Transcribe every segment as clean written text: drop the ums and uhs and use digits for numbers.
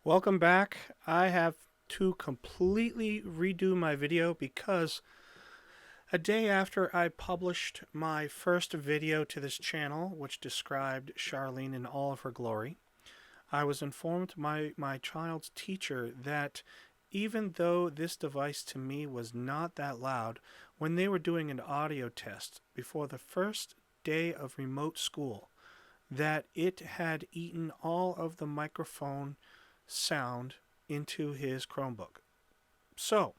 Welcome back. I have to completely redo my video because a day after I published my first video to this channel, which described Charlene in all of her glory, I was informed by my child's teacher that even though this device to me was not that loud, when they were doing an audio test before the first day of remote school, that it had eaten all of the microphone sound into his Chromebook. So,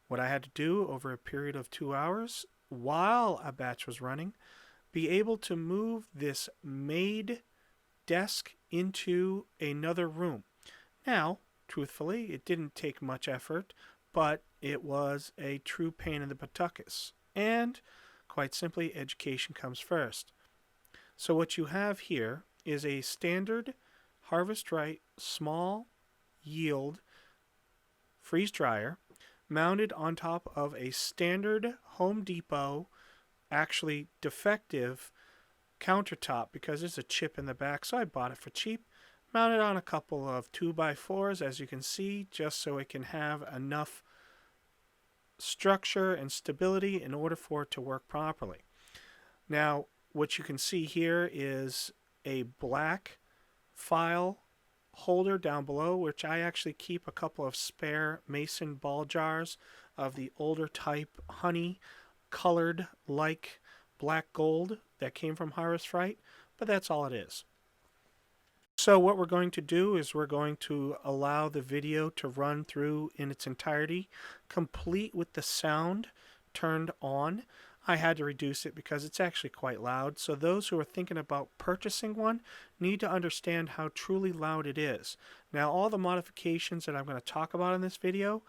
what I had to do over a period of 2 hours while a batch was running, be able to move this made desk into another room. Now, truthfully, it didn't take much effort, but it was a true pain in the buttuckus. And, quite simply, education comes first. So what you have here is a standard Harvest Right small yield freeze dryer mounted on top of a standard Home Depot, actually defective countertop because there's a chip in the back, so I bought it for cheap. Mounted on a couple of 2x4s, as you can see, just so it can have enough structure and stability in order for it to work properly. Now, what you can see here is a black file holder down below, which I actually keep a couple of spare mason ball jars of the older type honey colored like black gold that came from Harvest Right, but that's all it is. So what we're going to do is we're going to allow the video to run through in its entirety, complete with the sound turned on. I had to reduce it because it's actually quite loud, so those who are thinking about purchasing one need to understand how truly loud it is. Now, all the modifications that I'm going to talk about in this video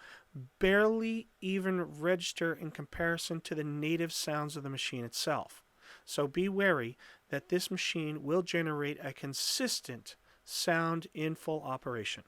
barely even register in comparison to the native sounds of the machine itself. So be wary that this machine will generate a consistent sound in full operation.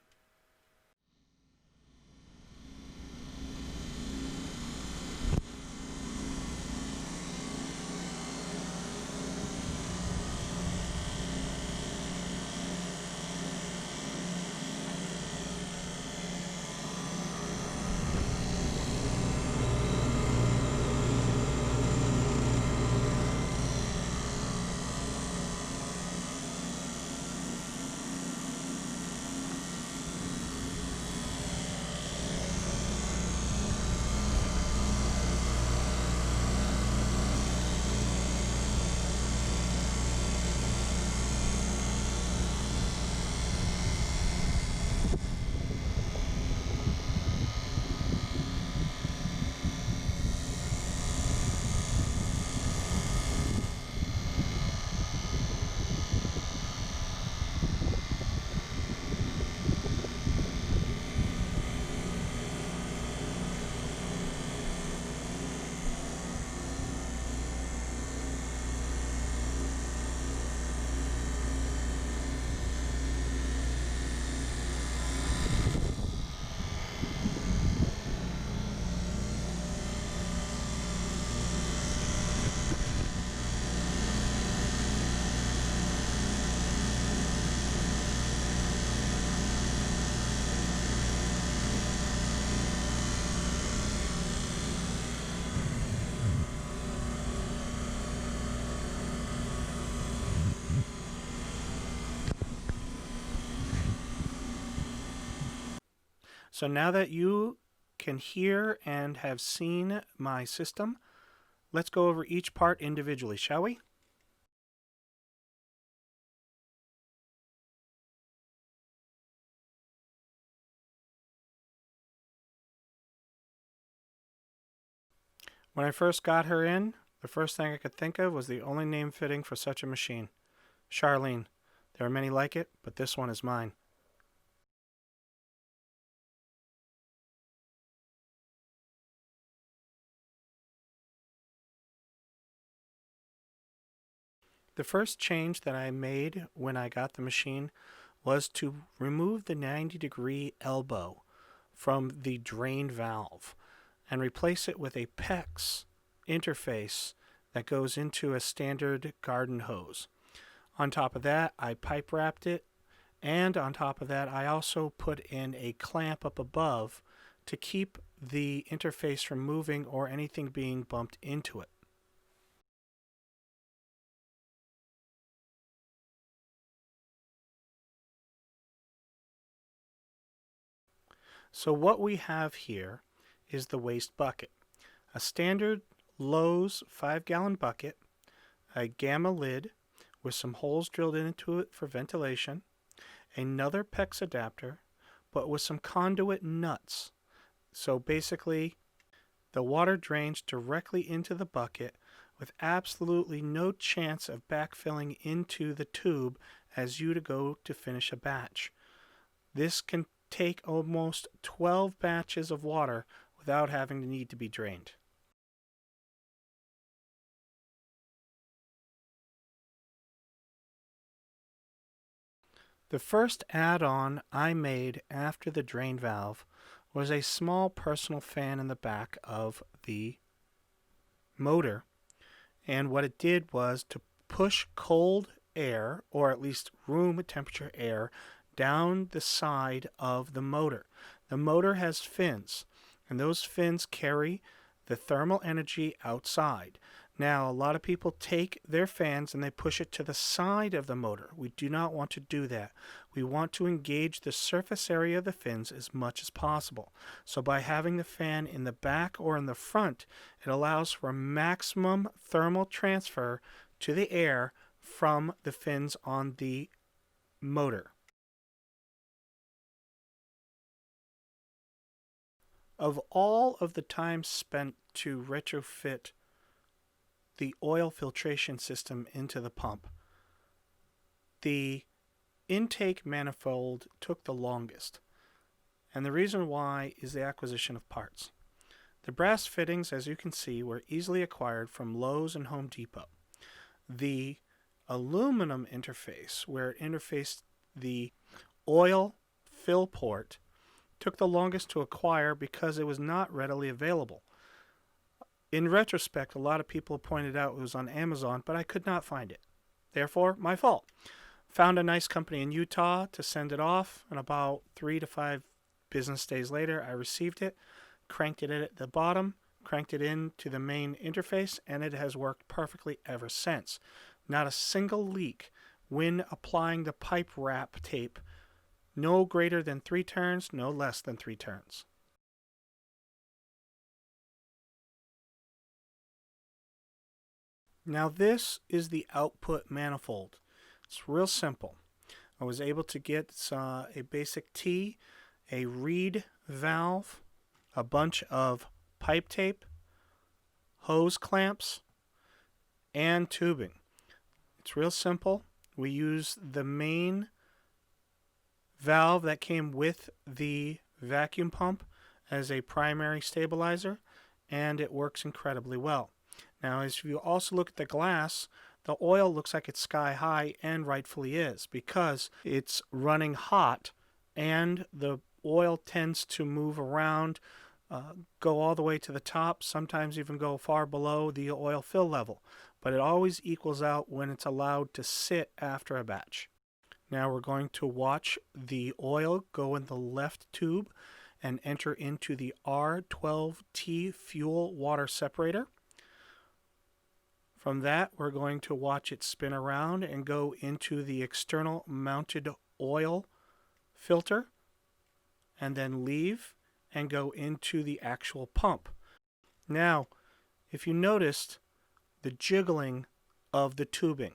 So now that you can hear and have seen my system, let's go over each part individually, shall we? When I first got her in, the first thing I could think of was the only name fitting for such a machine, Charlene. There are many like it, but this one is mine. The first change that I made when I got the machine was to remove the 90-degree elbow from the drain valve and replace it with a PEX interface that goes into a standard garden hose. On top of that, I pipe wrapped it And on top of that, I also put in a clamp up above to keep the interface from moving or anything being bumped into it. So what we have here is the waste bucket. A standard Lowe's 5-gallon bucket, a gamma lid with some holes drilled into it for ventilation, another PEX adapter, but with some conduit nuts. So basically, the water drains directly into the bucket with absolutely no chance of backfilling into the tube as you to go to finish a batch. This can take almost 12 batches of water without having to need to be drained. The first add-on I made after the drain valve was a small personal fan in the back of the motor, and what it did was to push cold air, or at least room temperature air, down the side of the motor. The motor has fins, and those fins carry the thermal energy outside. Now, a lot of people take their fans and they push it to the side of the motor. We do not want to do that. We want to engage the surface area of the fins as much as possible. So by having the fan in the back or in the front, it allows for maximum thermal transfer to the air from the fins on the motor. Of all of the time spent to retrofit the oil filtration system into the pump, the intake manifold took the longest. And the reason why is the acquisition of parts. The brass fittings, as you can see, were easily acquired from Lowe's and Home Depot. The aluminum interface, where it interfaced the oil fill port, took the longest to acquire because it was not readily available. In retrospect, a lot of people pointed out it was on Amazon, but I could not find it. Therefore, my fault. Found a nice company in Utah to send it off, and about 3 to 5 business days later, I received it, cranked it at the bottom, cranked it into the main interface, and it has worked perfectly ever since. Not a single leak when applying the pipe wrap tape. No greater than 3 turns, no less than 3 turns. Now this is the output manifold. It's real simple. I was able to get a basic T, a reed valve, a bunch of pipe tape, hose clamps, and tubing. It's real simple. We use the main valve that came with the vacuum pump as a primary stabilizer, and it works incredibly well. Now, as you also look at the glass, the oil looks like it's sky high, and rightfully is, because it's running hot and the oil tends to move around, go all the way to the top, sometimes even go far below the oil fill level. But it always equals out when it's allowed to sit after a batch. Now we're going to watch the oil go in the left tube and enter into the R12T fuel water separator. From that, we're going to watch it spin around and go into the external mounted oil filter, and then leave and go into the actual pump. Now, if you noticed the jiggling of the tubing,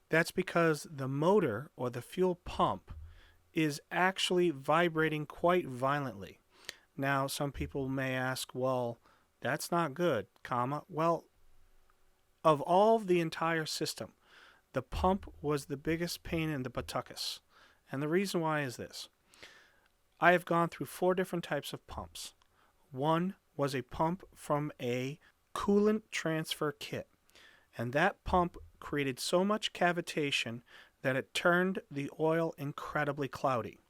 that's because the motor or the fuel pump is actually vibrating quite violently. Now, some people may ask, well, that's not good, comma. Well, of all the entire system, the pump was the biggest pain in the buttuckus. And the reason why is this. I have gone through 4 different types of pumps. One was a pump from a coolant transfer kit. And that pump created so much cavitation that it turned the oil incredibly cloudy.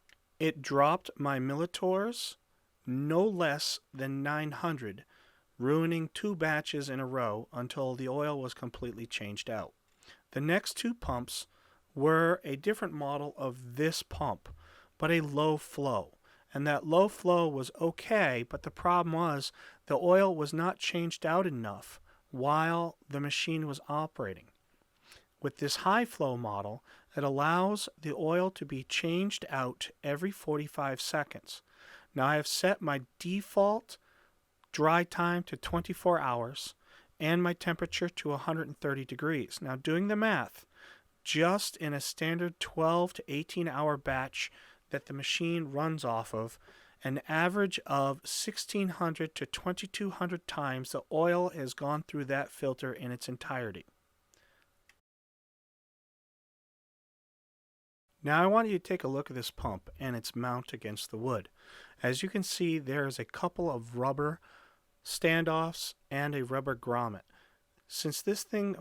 It dropped my millitors no less than 900, ruining 2 batches in a row until the oil was completely changed out. The next 2 pumps were a different model of this pump, but a low flow. And that low flow was okay, but the problem was the oil was not changed out enough while the machine was operating. With this high flow model, it allows the oil to be changed out every 45 seconds. Now I have set my default dry time to 24 hours and my temperature to 130 degrees. Now doing the math, just in a standard 12 to 18 hour batch that the machine runs off of, an average of 1,600 to 2,200 times the oil has gone through that filter in its entirety. Now I want you to take a look at this pump and its mount against the wood. As you can see, there is a couple of rubber standoffs and a rubber grommet. Since this thing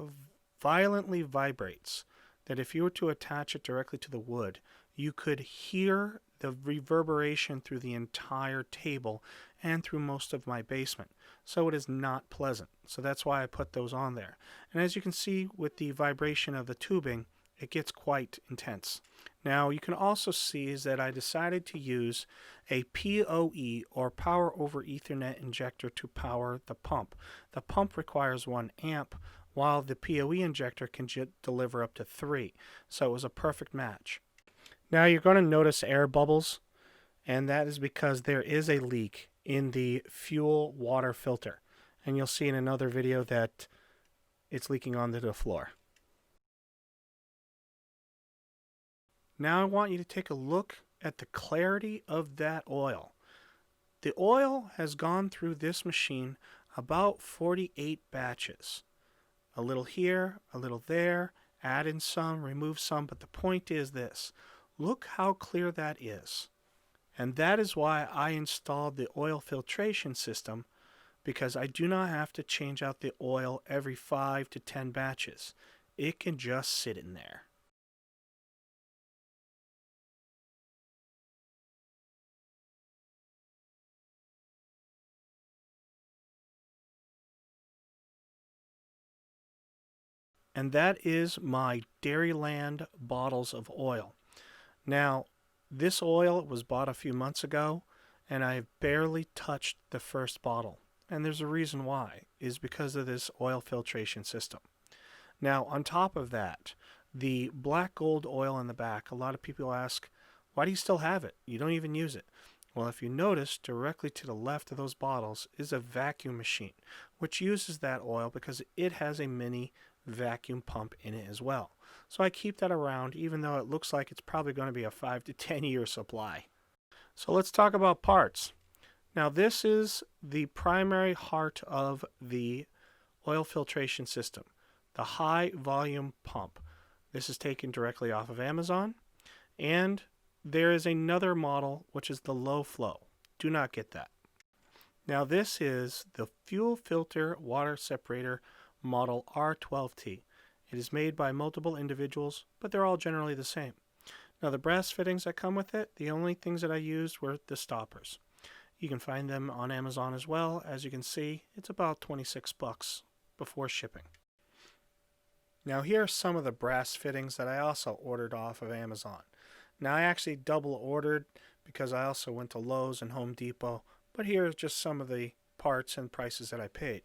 violently vibrates, that if you were to attach it directly to the wood, you could hear the reverberation through the entire table and through most of my basement. So it is not pleasant. So that's why I put those on there. And as you can see with the vibration of the tubing, it gets quite intense. Now you can also see is that I decided to use a PoE or Power over Ethernet injector to power the pump. The pump requires 1 amp while the PoE injector can deliver up to 3. So it was a perfect match. Now you're going to notice air bubbles, and that is because there is a leak in the fuel water filter. And you'll see in another video that it's leaking onto the floor. Now I want you to take a look at the clarity of that oil. The oil has gone through this machine about 48 batches. A little here, a little there, add in some, remove some, but the point is this. Look how clear that is. And that is why I installed the oil filtration system, because I do not have to change out the oil every 5 to 10 batches. It can just sit in there. And that is my Dairyland bottles of oil. Now, this oil was bought a few months ago, and I have barely touched the first bottle. And there's a reason why, is because of this oil filtration system. Now, on top of that, the black gold oil in the back, a lot of people ask, why do you still have it? You don't even use it. Well, if you notice, directly to the left of those bottles is a vacuum machine, which uses that oil because it has a mini vacuum pump in it as well. So I keep that around even though it looks like it's probably going to be a 5 to 10 year supply. So let's talk about parts. Now this is the primary heart of the oil filtration system, the high volume pump. This is taken directly off of Amazon, and there is another model which is the low flow. Do not get that. Now this is the fuel filter water separator model R12T. It is made by multiple individuals, but they're all generally the same. Now the brass fittings that come with it, the only things that I used were the stoppers. You can find them on Amazon as well. As you can see, it's about 26 bucks before shipping. Now here are some of the brass fittings that I also ordered off of Amazon. Now I actually double ordered because I also went to Lowe's and Home Depot, but here is just some of the parts and prices that I paid.